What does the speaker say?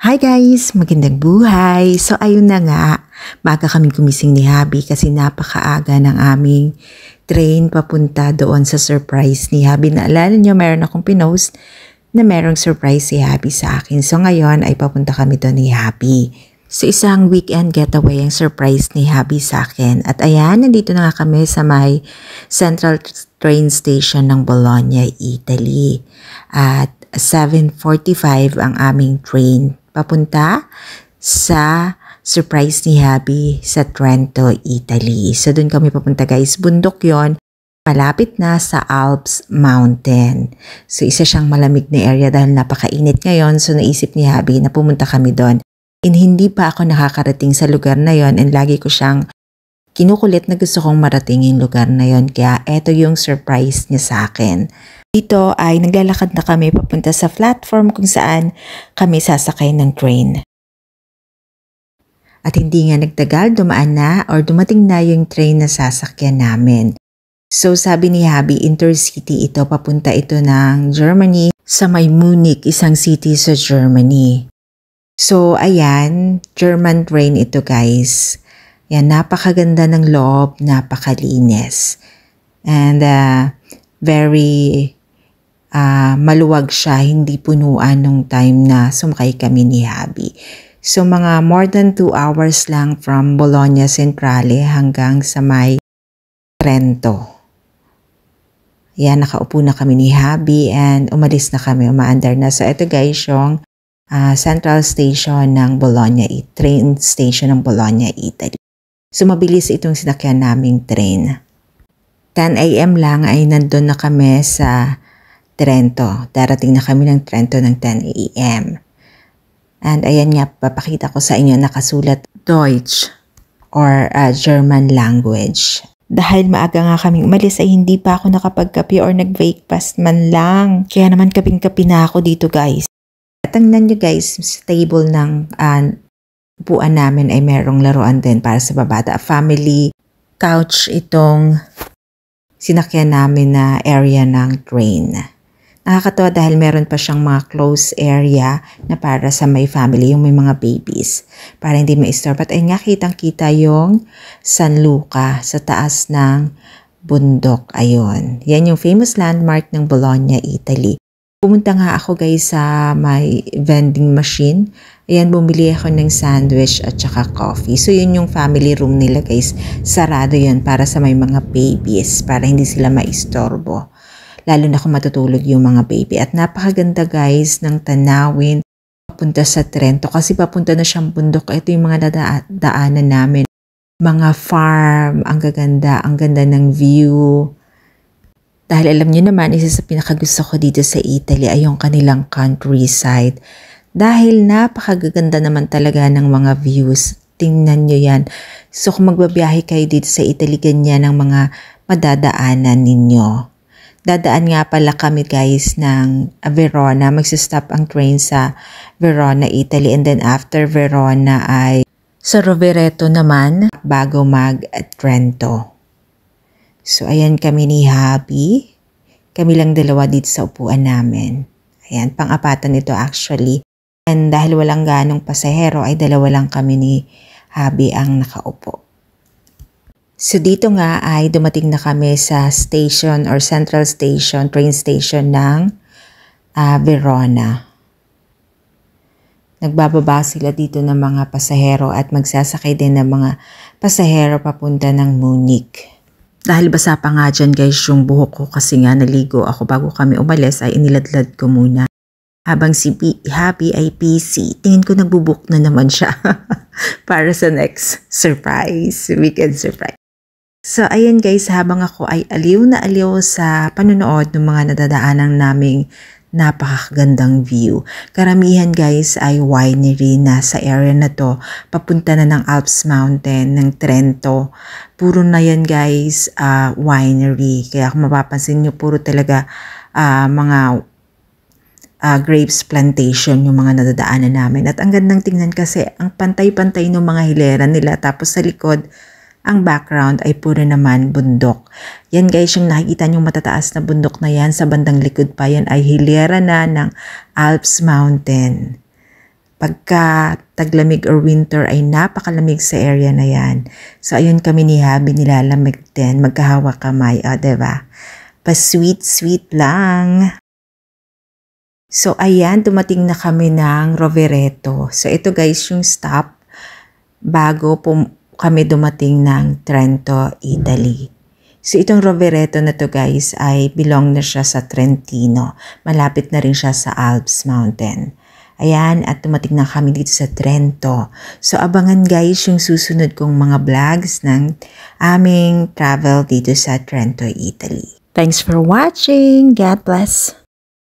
Hi guys! Magandang buhay! So ayun na nga, maaga kaming gumising ni Habi kasi napakaaga ng aming train papunta doon sa surprise ni Habi. Naalala niyo, meron akong pinost na merong surprise si Habi sa akin. So ngayon ay papunta kami doon ni Habi. So isang weekend getaway ang surprise ni Habi sa akin. At ayan, nandito na nga kami sa may Central Train Station ng Bologna, Italy. At 7:45 ang aming train papunta sa surprise ni Habi sa Trento, Italy. So doon kami papunta guys. Bundok yon, malapit na sa Alps Mountain. So isa siyang malamig na area dahil napakainit ngayon. So naisip ni Habi na pumunta kami doon. And hindi pa ako nakakarating sa lugar na yon and lagi ko siyang kinukulit na gusto kong marating yung lugar na yon. Kaya eto yung surprise niya sa akin. Dito ay naglalakad na kami papunta sa platform kung saan kami sasakay ng train. At hindi nga nagtagal, dumaan na or dumating na yung train na sasakyan namin. So sabi ni Habi, intercity ito, papunta ito ng Germany sa may Munich, isang city sa Germany. So ayan, German train ito guys. Yan, napakaganda ng loob, napakalinis. And very maluwag siya, hindi punuan nung time na sumakay kami ni Habi. So mga more than 2 hours lang from Bologna Centrale hanggang sa may Trento. Yan, nakaupo na kami ni Habi and umalis na kami, umaandar na. So ito guys yung Central Station ng Bologna, train station ng Bologna, Italy. So mabilis itong sinakyan naming train. 10 AM lang ay nandun na kami sa Trento. Darating na kami ng Trento ng 10 AM. And ayan nga, papakita ko sa inyo nakasulat Deutsch or German language. Dahil maaga nga kaming umalis ay hindi pa ako nakapagkape or nag-breakfast man lang. Kaya naman kaping-kape na ako dito guys. At tingnan nyo guys, sa table ng upuan namin ay merong laruan din para sa babata. Family couch itong sinakyan namin na area ng train. Nakakatawa dahil meron pa siyang mga close area na para sa may family, yung may mga babies. Para hindi ma-istorb. At ay nga kitang-kita yung San Luca sa taas ng bundok. Ayun. Yan yung famous landmark ng Bologna, Italy. Pumunta nga ako guys sa may vending machine. Ayan, bumili ako ng sandwich at saka coffee. So yun yung family room nila guys. Sarado yun para sa may mga babies. Para hindi sila ma-istorbo. Lalo na kung matutulog yung mga baby. At napakaganda guys ng tanawin papunta sa Trento. Kasi papunta na siyang bundok. Ito yung mga daanan namin. Mga farm. Ang gaganda. Ang ganda ng view. Dahil alam niyo naman, isa sa pinakagusto ko dito sa Italy ay yung kanilang countryside. Dahil napakaganda naman talaga ng mga views. Tingnan nyo yan. So kung magbabiyahe kayo dito sa Italy, ganyan ang mga madadaanan ninyo. Dadaan nga pala kami guys ng Verona. Magsistop ang train sa Verona, Italy. And then after Verona ay sa Rovereto naman bago mag-Trento. So ayan kami ni Habi. Kami lang dalawa dito sa upuan namin. Ayan, pang-apatan ito actually. And dahil walang ganong pasahero ay dalawa lang kami ni Habi ang nakaupo. So dito nga ay dumating na kami sa station or central station, train station ng Verona. Nagbababa sila dito ng mga pasahero at magsasakay din ng mga pasahero papunta ng Munich. Dahil basa pa nga dyan guys yung buhok ko kasi nga naligo ako bago kami umalis ay iniladlad ko muna. Habang si Happy ay PC, tingin ko nagbubuk na naman siya para sa next surprise, weekend surprise. So ayan guys, habang ako ay aliw na aliw sa panonood ng mga nadadaanan naming napakagandang view. Karamihan guys ay winery na sa area na to. Papunta na ng Alps Mountain, ng Trento. Puro na yan guys, winery. Kaya kung mapapansin nyo, puro talaga mga grapes plantation yung mga nadadaanan namin. At ang gandang tingnan kasi ang pantay-pantay ng mga hilera nila. Tapos sa likod, ang background ay puro naman bundok. Yan guys, yung nakikita nyong matataas na bundok na yan, sa bandang likod pa yan ay hilera na ng Alps Mountain. Pagka taglamig or winter ay napakalamig sa area na yan. So ayun kami ni Habi nilalamig din, magkahawak kamay, diba? Pa-sweet lang. So ayan, dumating na kami ng Rovereto. So ito guys yung stop bago kami dumating ng Trento, Italy. So itong Rovereto na to guys ay belong na siya sa Trentino. Malapit na rin siya sa Alps Mountain. Ayan, at dumating na kami dito sa Trento. So abangan guys yung susunod kong mga vlogs ng aming travel dito sa Trento, Italy. Thanks for watching. God bless.